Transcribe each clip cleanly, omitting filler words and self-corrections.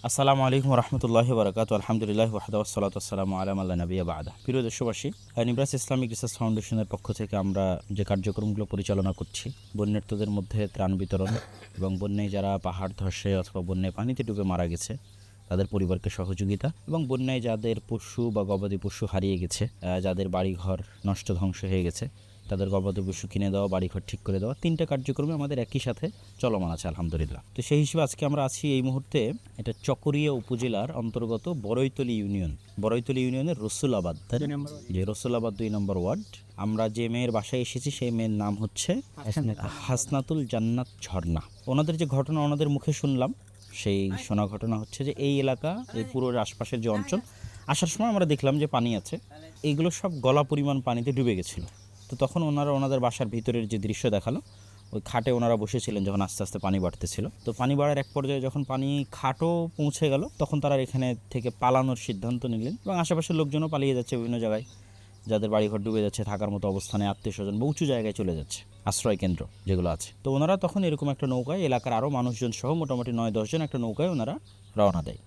আসসালামু আলাইকুম রহমতুল্লাহি বারাকাতু আলহামদুলিল্লাহ ওয়াহদা ওয়াসসালাতু ওয়াসসালামু আলা মান লা নাবিয়্যা বা'দা। প্রিয় দেশবাসী, নিব্রাস ইসলামিক রিসার্চ ফাউন্ডেশনের পক্ষ থেকে আমরা যে কার্যক্রমগুলো পরিচালনা করছি, বন্যার্তদের মধ্যে ত্রাণ বিতরণ এবং বন্যায় যারা পাহাড় ধসে অথবা বন্যায় পানিতে ডুবে মারা গেছে তাদের পরিবারকে সহযোগিতা, এবং বন্যায় যাদের পশু বা গবাদি পশু হারিয়ে গেছে, যাদের বাড়িঘর নষ্ট ধ্বংস হয়ে গেছে, তাদের গবাদি পশু কিনে দেওয়া, বাড়িঘর ঠিক করে দেওয়া, তিনটা কার্যক্রমে আমাদের একই সাথে চলমান আছে আলহামদুলিল্লাহ। তো সেই হিসেবে আজকে আমরা আছি এই মুহূর্তে এটা চকরিয়া উপজেলার অন্তর্গত বড়ইতলী ইউনিয়ন, বড়ইতলী ইউনিয়নের রসুলাবাদ, যে রসুলাবাদ 2 নম্বর ওয়ার্ড। আমরা যে মেয়ের বাসায় এসেছি সেই মেয়ের নাম হচ্ছে হাসনাতুল জান্নাত ঝর্ণা। ওনাদের যে ঘটনা ওনাদের মুখে শুনলাম, সেই শোনা ঘটনা হচ্ছে যে এই এলাকা, এই পুরো আশপাশের যে অঞ্চল, আসার সময় আমরা দেখলাম যে পানি আছে, এইগুলো সব গলা পরিমাণ পানিতে ডুবে গেছিলো। তো তখন ওনাদের বাসার ভিতরের যে দৃশ্য দেখালো, ওই খাটে ওনারা বসেছিলেন যখন আস্তে আস্তে পানি বাড়তেছিল। তো পানি বাড়ার এক পর্যায়ে যখন পানি খাটও পৌঁছে গেল, তখন তারা এখানে থেকে পালানোর সিদ্ধান্ত নিলেন, এবং আশেপাশের লোকজনও পালিয়ে যাচ্ছে বিভিন্ন জায়গায়, যাদের বাড়িঘর ডুবে যাচ্ছে, থাকার মতো অবস্থানে আত্মীয় স্বজন বা উঁচু জায়গায় চলে যাচ্ছে, আশ্রয় কেন্দ্র যেগুলো আছে। তো ওনারা তখন এরকম একটা নৌকায়, এলাকার আরও মানুষজন সহ মোটামুটি 9-10 জন একটা নৌকায় ওনারা রওনা দেয়।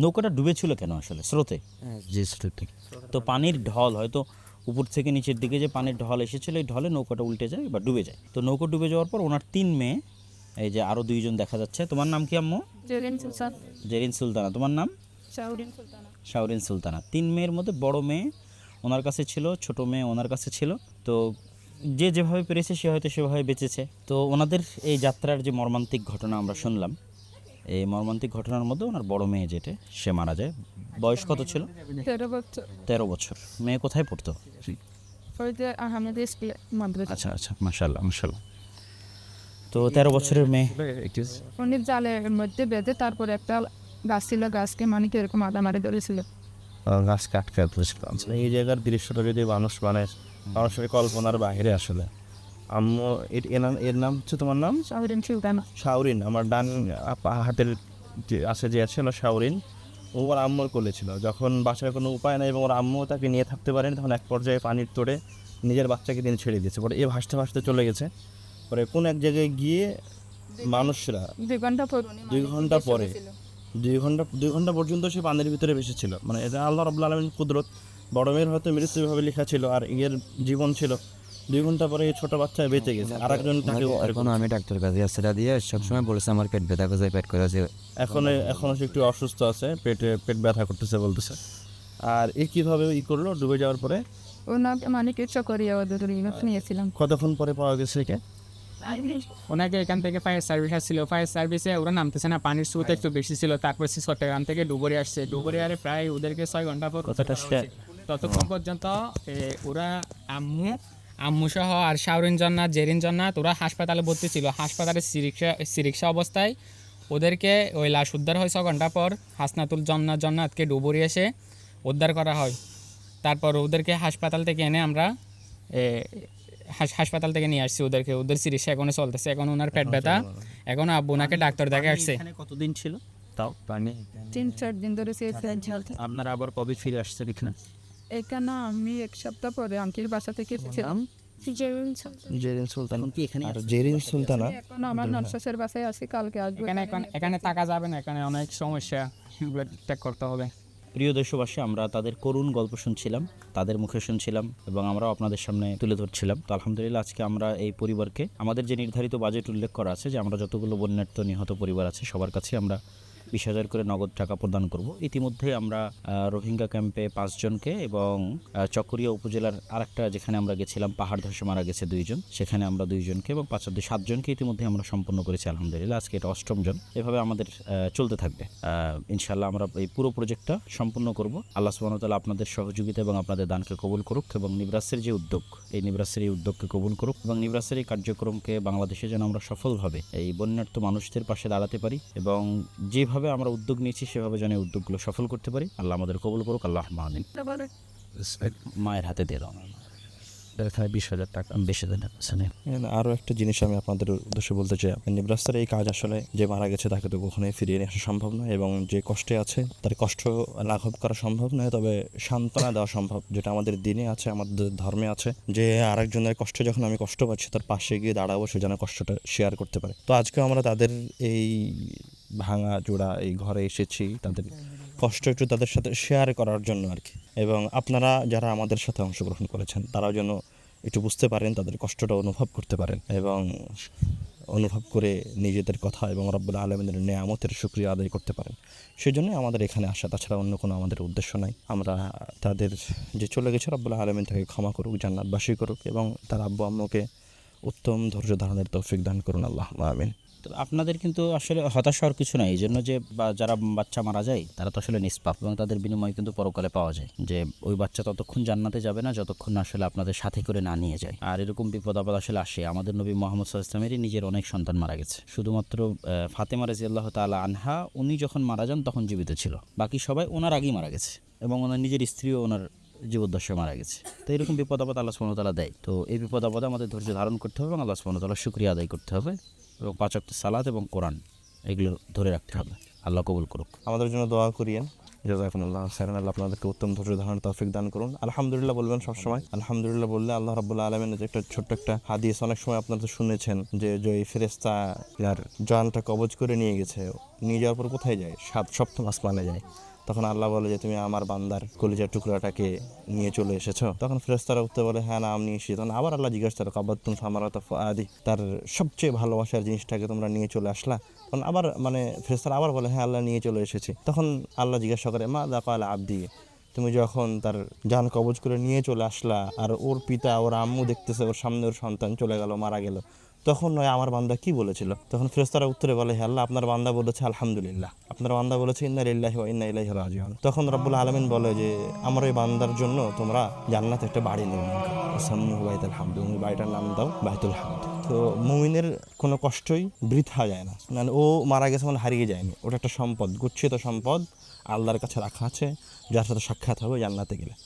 নৌকাটা ডুবেছিল কেন? আসলে স্রোতে, যে স্রোতে তো পানির ঢল হয়তো উপর থেকে নিচের দিকে যে পানির ঢল এসেছিল, এই ঢলে নৌকাটা উল্টে যায় বা ডুবে যায়। তো নৌকা ডুবে যাওয়ার পর ওনার 3 মেয়ে, এই যে আরও 2 জন দেখা যাচ্ছে। তোমার নাম কি আম্মু? জেরিন সুলতানা। তোমার নাম? শাওরিন সুলতানা। 3 মেয়ের মধ্যে বড় মেয়ে ওনার কাছে ছিল, ছোট মেয়ে ওনার কাছে ছিল। তো যে যেভাবে পেরেছে সে হয়তো সেভাবে বেঁচেছে। তো ওনাদের এই যাত্রার যে মর্মান্তিক ঘটনা আমরা শুনলাম, এই মর্মান্তিক ঘটনার মধ্যে ওনার বড় মেয়ে যেটা, সে মারা যায়। বয়স কত ছিল? 13 বছর। মেয়ে কোথায় পড়তো? আচ্ছা আচ্ছা, মাশাআল্লাহ মাশাআল্লাহ। তো 13 বছরের মেয়ে উনি জালের মধ্যে বেঁধে তারপর একটা গাছ ছিল, গাছকে মানে এরকম আদা মারি ধরেছিল। গাছ কাটতে এই জায়গার দৃশ্যটা যদি মানুষের কল্পনার বাইরে আসলে। আম্মু এর নাম হচ্ছে, তোমার নাম? শাওরিন। আমার ডান হাতের যে আছে যে আছে হলো শাওরিন, ও ওর আম্মুর কোলে ছিল। যখন বাসায় কোনো উপায় নেই এবং ওর আম্মু তাকে নিয়ে থাকতে পারেনি, তখন এক পর্যায়ে পানির তোড়ে নিজের বাচ্চাকে তিনি ছেড়ে দিয়েছে। পরে এ ভাসতে ভাসতে চলে গেছে। পরে কোন এক জায়গায় গিয়ে মানুষরা 2 ঘন্টা পর্যন্ত সে পানির ভিতরে বেঁচে ছিল। মানে এটা আল্লাহ রাব্বুল আলামিন কুদরত। বড় মেয়ের হয়তো মৃত্যুভাবে লেখা ছিল আর এর জীবন ছিল। 2 ঘন্টা পরে এই ছোট বাচ্চা বেঁচে গেছে। আর একজন তাকে এখন আমি ডাক্তার কাছে সেটা দিয়ে সবসময় বলেছে আমার পেট ব্যথা করছে, পেট করেছে। এখনো সে একটু অসুস্থ আছে, পেট ব্যথা করতেছে বলতেছে। আর এ কিভাবে করলো ডুবে যাওয়ার পরে? ওনাকে মানে কিছু করিয়া ওদের নিয়েছিলাম। কতক্ষণ পরে পাওয়া গেছে একে? ওনাকে এখান থেকে ফায়ার সার্ভিস আসছিল, ফায়ার সার্ভিসে ওরা নামতেছে না, পানির স্রোত একটু বেশি ছিল। তারপর সে চট্টগ্রাম থেকে ডুবুরি আসছে, ডুবুরি আরে প্রায় ওদেরকে 6 ঘন্টা পর ততক্ষণ পর্যন্ত ওরা আম্মু সহ আর শাওরিন জান্নাত, জেরিন জান্নাত ওরা হাসপাতালে ভর্তি ছিল। হাসপাতালে চিকিৎসা অবস্থায় ওদেরকে ওই লাশ উদ্ধার হয় 6 ঘন্টা পর। হাসনাতুল জান্নাতকে ডুবুরি এসে উদ্ধার করা হয়। তারপর ওদেরকে হাসপাতাল থেকে এনে আমরা হাসপাতাল থেকে নিয়ে আসছি ওদেরকে। ওদের চিকিৎসা এখনো চলতেছে। এখন ওনার পেট ব্যথা, এখন আব্বু ওনাকে ডাক্তার দেখে আসছে। কতদিন ছিল তাও পানি? 3-4 দিন ধরে আপনারা আবার কবে ফিরে আসছেন এখানে? এখানে আমি 1 সপ্তাহ পরে আঙ্কির বাসা থেকে এসেছিলাম। জেরিন সুলতানা। কি এখানে আর জেরিন সুলতানা এখন আমার ননসাসের বাসায় আছি, কালকে আসবো। এখানে থাকা যাবে না, এখানে অনেক সমস্যা, এগুলো ঠিক করতে হবে। প্রিয় দেশবাসী, আমরা তাদের করুণ গল্প শুনছিলাম, তাদের মুখে শুনছিলাম, এবং আমরাও আপনাদের সামনে তুলে ধরছিলাম। তো আলহামদুলিল্লাহ, আজকে আমরা এই পরিবারকে, আমাদের যে নির্ধারিত বাজেট উল্লেখ করা আছে যে আমরা যতগুলো বন্যার্ত নিহত পরিবার আছে সবার কাছে আমরা 20,000 করে নগদ টাকা প্রদান করব। ইতিমধ্যে আমরা রোহিঙ্গা ক্যাম্পে 5 জনকে এবং চকরিয়া উপজেলার আরেকটা যেখানে আমরা গেছিলাম, পাহাড় ধসে মারা গেছে 2 জন, সেখানে আমরা 2 জনকে এবং 7 জনকে ইতিমধ্যে আমরা সম্পন্ন করেছি আলহামদুলিল্লাহ। আজকে এটা 8ম জন। এভাবে আমাদের চলতে থাকবে ইনশাআল্লাহ। আমরা এই পুরো প্রজেক্টটা সম্পূর্ণ করব। আল্লাহ সুবহানাহু ওয়া তাআলা আপনাদের সহযোগিতা এবং আপনাদের দানকে কবুল করুক, এবং নিব্রাসের যে উদ্যোগ, এই নিব্রাসের এই উদ্যোগকে কবুল করুক, এবং নিব্রাসের এই কার্যক্রমকে বাংলাদেশে যেন আমরা সফলভাবে এই বন্যার্ত মানুষদের পাশে দাঁড়াতে পারি, এবং যেভাবে আমরা উদ্যোগ নিয়েছি সেভাবে যেন উদ্যোগগুলো সফল করতে পারি। আল্লাহ আমাদের কবুল করুক। আল্লাহ আমিন। মায়ের হাতে দিয়ে দাও। 20,000 টাকা। 20,000 টাকা। আরও একটা জিনিস আমি আপনাদের উদ্দেশ্যে বলতে চাই, নিব্রাসের এই কাজ আসলে যে মারা গেছে তাকে তো কখনোই ফিরিয়ে নিয়ে আসা সম্ভব নয়, এবং যে কষ্টে আছে তার কষ্ট লাঘব করা সম্ভব নয়, তবে সান্ত্বনা দেওয়া সম্ভব, যেটা আমাদের দিনে আছে, আমাদের ধর্মে আছে, যে আরেকজনের কষ্ট যখন আমি কষ্ট পাচ্ছি তার পাশে গিয়ে দাঁড়াবো, সে যেন কষ্টটা শেয়ার করতে পারে। তো আজকে আমরা তাদের এই ভাঙা জোড়া এই ঘরে এসেছি তাদের কষ্ট একটু তাদের সাথে শেয়ার করার জন্য আর কি। এবং আপনারা যারা আমাদের সাথে অংশগ্রহণ করেছেন তারাও যেন একটু বুঝতে পারেন, তাদের কষ্টটা অনুভব করতে পারেন এবং অনুভব করে নিজেদের কথা এবং রব্বুল আলামিনের নেয়ামতের শুকরিয়া আদায় করতে পারেন। সেজন্য আমাদের এখানে আসা, তাছাড়া অন্য কোনো আমাদের উদ্দেশ্য নাই। আমরা তাদের যে চলে গেছে রব্বুল আলামিন তাকে ক্ষমা করুক, জান্নাতবাসী করুক এবং তার আব্বু আম্মুকে উত্তম ধৈর্য ধারণের তৌফিক দান করুন, আল্লাহ আমিন। তো আপনাদের কিন্তু আসলে হতাশ হওয়ার কিছু নাই, এই জন্য যে যারা বাচ্চা মারা যায় তারা তো আসলে নিষ্পাপ এবং তাদের বিনিময়ে কিন্তু পরকালে পাওয়া যায় যে ওই বাচ্চা ততক্ষণ জান্নাতে যাবে না যতক্ষণ না আসলে আপনাদের সাথে করে না নিয়ে যায়। আর এরকম বিপদ আপদ আসলে আসে। আমাদের নবী মুহাম্মদ সাল্লাল্লাহু আলাইহি ওয়াসাল্লামেরই নিজের অনেক সন্তান মারা গেছে, শুধুমাত্র ফাতেমা রাদিয়াল্লাহু তাআলা আনহা উনি যখন মারা যান তখন জীবিত ছিল, বাকি সবাই ওনার আগেই মারা গেছে এবং ওনার নিজের স্ত্রীও ওনার জীবদ্দশায় মারা গেছে। তো এরকম বিপদ আপদ আল্লাহ সুবহানাহু ওয়া তাআলা দেয়। তো এই বিপদ আপদে আমাদের ধৈর্য ধারণ করতে হবে এবং আল্লাহ সুবহানাহু ওয়া তাআলার শুকরিয়া আদায় করতে হবে এবং 5 ওয়াক্ত সালাত এবং কোরআন এগুলো ধরে রাখতে হবে। আল্লাহ কবুল করুক। আমাদের জন্য দোয়া করিয়েন। জাযাকুমুল্লাহ খাইরান। আল্লাহ আপনাদেরকে উত্তম ধৈর্য ধারণের তৌফিক দান করুন। আলহামদুলিল্লাহ বলবেন সবসময়। আলহামদুলিল্লাহ বললে আল্লাহ রাব্বুল আলামিনের যে একটা ছোট্ট একটা হাদিস অনেক সময় আপনারা তো শুনেছেন যে এই ফেরেশতা যার জানটা কবজ করে নিয়ে গেছে, নিয়ে যাওয়ার পর কোথায় যায়? সপ্তম আসমানে যায়। তখন আল্লাহ বলে যে তুমি আমার বান্দার কলিজার টুকরাটাকে নিয়ে চলে এসেছো। তখন ফেরেশতারা উত্তর বলে হ্যাঁ না আমি নিয়ে এসেছি। তখন আবার আল্লাহ জিজ্ঞাসা করে কাবাতুম সামারাত ফুআদি, তার সবচেয়ে ভালোবাসার জিনিসটাকে তোমরা নিয়ে চলে আসলা। তখন আবার ফেরেশতারা আবার বলে হ্যাঁ আল্লাহ নিয়ে চলে এসেছি। তখন আল্লাহ জিজ্ঞাসা করে মা দা কাল আবদি, তুমি যখন তার জান কবজ করে নিয়ে চলে আসলা আর ওর পিতা ওর আম্মু দেখতেছে ওর সামনে ওর সন্তান চলে গেল, মারা গেল, তখন নয় আমার বান্দা কি বলেছিল? তখন ফেরেশতারা উত্তরে বলে হে আল্লাহ আপনার বান্দা বলেছে আলহামদুলিল্লাহ, আপনার বান্দা বলেছে ইন্না লিল্লাহি ওয়া ইন্না ইলাইহি রাজিউন। তখন রব্বুল আলামিন বলে যে আমার এই বান্দার জন্য তোমরা জান্নাতে একটা বাড়ি নির্মাণ করো, সাম্মুহু বাইতুল হামদ, বাড়িটার নাম দাও বাইতুল হামদ। তো মুমিনের কোনো কষ্টই বৃথা যায় না, মানে ও মারা গেছে মানে হারিয়ে যায়নি, ওটা একটা সম্পদ, গুচ্ছিত সম্পদ আল্লাহর কাছে রাখা আছে, যার সাথে সাক্ষাৎ হবে জান্নাতে গেলে।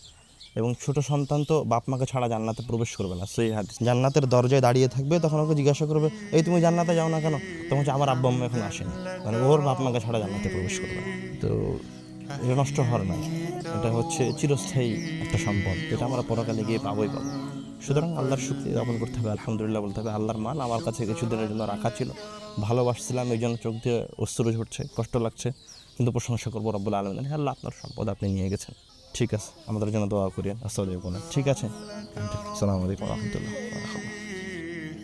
এবং ছোট সন্তান তো বাপ মাকে ছাড়া জান্নাতে প্রবেশ করবে না, সেই হাদিস। জান্নাতের দরজায় দাঁড়িয়ে থাকবে, তখন ওকে জিজ্ঞাসা করবে এই তুমি জান্নাতে যাও না কেন? তখন হচ্ছে আমার আব্বা আম্মা এখন আসেনি, মানে ওর বাপ মাকে ছাড়া জান্নাতে প্রবেশ করবে না। তো এটা নষ্ট হওয়ার নয়, এটা হচ্ছে চিরস্থায়ী একটা সম্পদ, যেটা আমরা পরকালে গিয়ে পাবোই পাবো। সুতরাং আল্লাহর শুকরিয়া জ্ঞাপন করতে হবে, আলহামদুলিল্লাহ বলতে হবে। আল্লাহর মাল আমার কাছে কিছুদিনের জন্য রাখা ছিল, ভালোবাসছিলাম, এই জন্য চোখ দিয়ে অশ্রু ঝরছে, কষ্ট লাগছে, কিন্তু প্রশংসা করবো রব্বুল আলামিন, হ্যাঁ আল্লাহ আপনার সম্পদ আপনি নিয়ে গেছেন, ঠিক আছে আমাদের জন্য দোয়া করিয়েন। আসসালামু আলাইকুম। ঠিক আছে, আসসালামু আলাইকুম ওয়া রাহমাতুল্লাহ।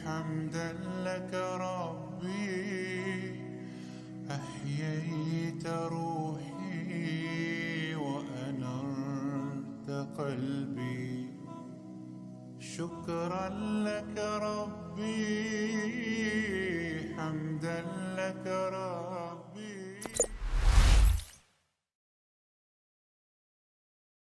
حمدا لك ربي أحييت روحي وأنرت قلبي شكرا لك ربي